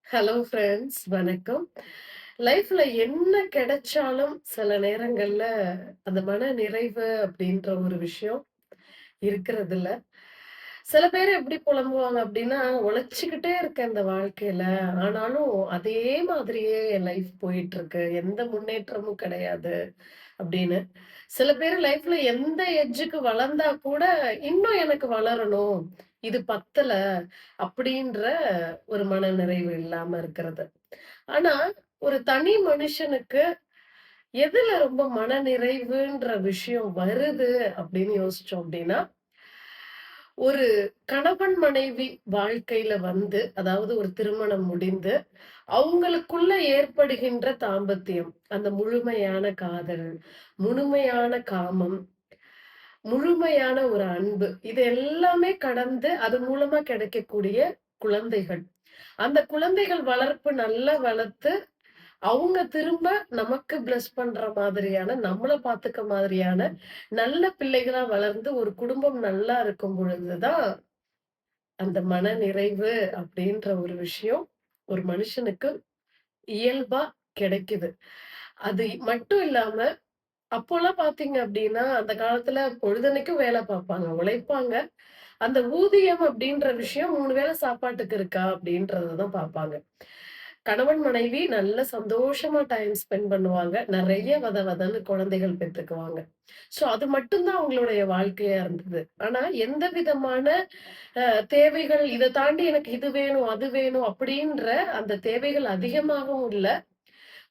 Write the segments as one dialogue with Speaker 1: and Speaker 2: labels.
Speaker 1: Hello friends, வணக்கம். லைஃப்ல என்ன கிடைச்சாலும் சில நேரங்கள்ல அந்த மன நிறைவு அப்படின்ற ஒரு விஷயம் இருக்கிறதில்ல. சில பேர் எப்படி புலம்புவாங்க அப்படின்னா, உழைச்சுக்கிட்டே இருக்கேன் இந்த வாழ்க்கையில. ஆனாலும் அதே மாதிரியே என் லைஃப் போயிட்டுருக்கு. எந்த முன்னேற்றமும் கிடையாது அப்படின்னு. சில பேர் லைஃப்ல எந்த எட்ஜுக்கு வளர்ந்தா கூட, இன்னும் எனக்கு வளரணும். இது பத்தல அப்படின்ற ஒரு மனநிறைவு இல்லாம இருக்கிறது. ஆனா, ஒரு தனி மனுஷனுக்கு எதுல ரொம்ப மனநிறைவுன்ற விஷயம் வருது அப்படின்னு யோசிச்சோம் அப்படின்னா, ஒரு கணவன் மனைவி வாழ்க்கையில வந்து, அதாவது ஒரு திருமணம் முடிந்து, அவங்களுக்குள்ள ஏற்படுகின்ற தாம்பத்தியம், அந்த முழுமையான காதல், முழுமையான காமம், முழுமையான ஒரு அன்பு. இது எல்லாமே கடந்து அது மூலமா கிடைக்கக்கூடிய குழந்தைகள். அந்த குழந்தைகள் வளர்ப்பு நல்லா வளர்த்து, அவங்க திரும்ப நமக்கு பிளஸ் பண்ற மாதிரியான, நம்மள பாத்துக்க மாதிரியான நல்ல பிள்ளைகளா வளர்ந்து ஒரு குடும்பம் நல்லா இருக்கும் பொழுது தான், அந்த மனநிறைவு அப்படின்ற ஒரு விஷயம் ஒரு மனுஷனுக்கு இயல்பா கிடைக்குது. அது மட்டும் இல்லாம, அப்போலாம் பாத்தீங்க அப்படின்னா, அந்த காலத்துல பொழுதன்னைக்கும் வேலை பாப்பாங்க, உழைப்பாங்க. அந்த ஊதியம் அப்படின்ற விஷயம் 3 வேள சாப்பாட்டுக்கு இருக்கா அப்படின்றத தான் பாப்பாங்க. கணவன், மனைவி நல்ல சந்தோஷமா டைம் ஸ்பெண்ட் பண்ணுவாங்க. நெறைய வதன்னு குழந்தைகள் பெத்துக்குவாங்க. சோ அது மட்டும் தான் அவங்களுடைய வாழ்க்கையா இருந்தது. ஆனா எந்த விதமான தேவைகள் இத தாண்டி எனக்கு இது வேணும், அது வேணும் அப்படின்ற அந்த தேவைகள் அதிகமாகவும் இல்ல.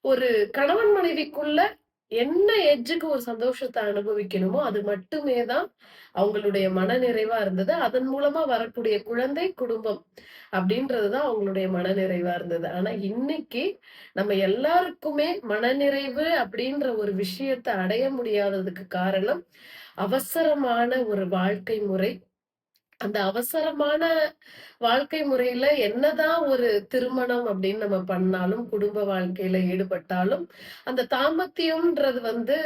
Speaker 1: ஒரு கணவன் மனைவிக்குள்ள என்ன எட்ஜுக்கு ஒரு சந்தோஷத்த அனுபவிக்கணுமோ, அது மட்டுமே தான் அவங்களுடைய மனநிறைவா இருந்தது. அதன் மூலமா வரக்கூடிய குழந்தை, குடும்பம் அப்படின்றது தான் அவங்களுடைய மனநிறைவா இருந்தது. ஆனா இன்னைக்கு நம்ம எல்லாருக்குமே மனநிறைவு அப்படின்ற ஒரு விஷயத்த அடைய முடியாததுக்கு காரணம், அவசரமான ஒரு வாழ்க்கை முறை. அந்த அவசரமான வாழ்க்கை முறையில என்னதான் ஒரு திருமணம் அப்படின்னு நம்ம பண்ணாலும், குடும்ப வாழ்க்கையில ஈடுபட்டாலும், அந்த தாம்பத்தியம்ன்றது வந்து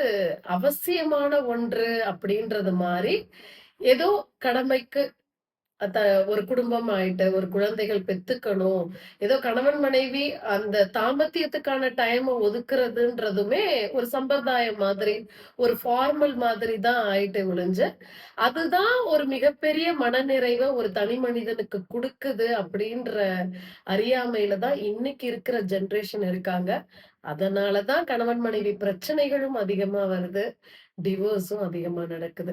Speaker 1: அவசியமான ஒன்று அப்படின்றது மாறி, ஏதோ கடமைக்கு அத ஒரு குடும்பம் ஆயிட்டு, ஒரு குழந்தைகள் பெத்துக்கணும். ஏதோ கணவன், மனைவி அந்த தாம்பத்தியத்துக்கான டைம ஒதுக்குறதுன்றதுமே ஒரு சம்பிரதாயம் மாதிரி, ஒரு ஃபார்மல் மாதிரி தான் ஆயிட்டே ஒழிஞ்சு, அதுதான் ஒரு மிகப்பெரிய மனநிறைவ ஒரு தனி மனிதனுக்கு குடுக்குது அப்படின்ற அறியாமையில தான் இன்னைக்கு இருக்கிற ஜெனரேஷன் இருக்காங்க. அதனால தான் கணவன், மனைவி பிரச்சனைகளும் அதிகமா வருது. டிவோர்ஸும் அதிகமா நடக்குது.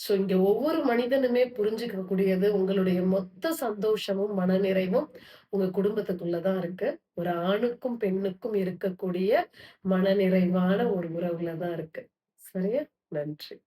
Speaker 1: சோ இங்க ஒவ்வொரு மனிதனுமே புரிஞ்சுக்க கூடியது, உங்களுடைய மொத்த சந்தோஷமும், மனநிறைவும் உங்க குடும்பத்துக்குள்ள தான் இருக்கு. ஒரு ஆணுக்கும், பெண்ணுக்கும் இருக்கக்கூடிய மனநிறைவான ஒரு உறவுல தான் இருக்கு. சரியா? நன்றி.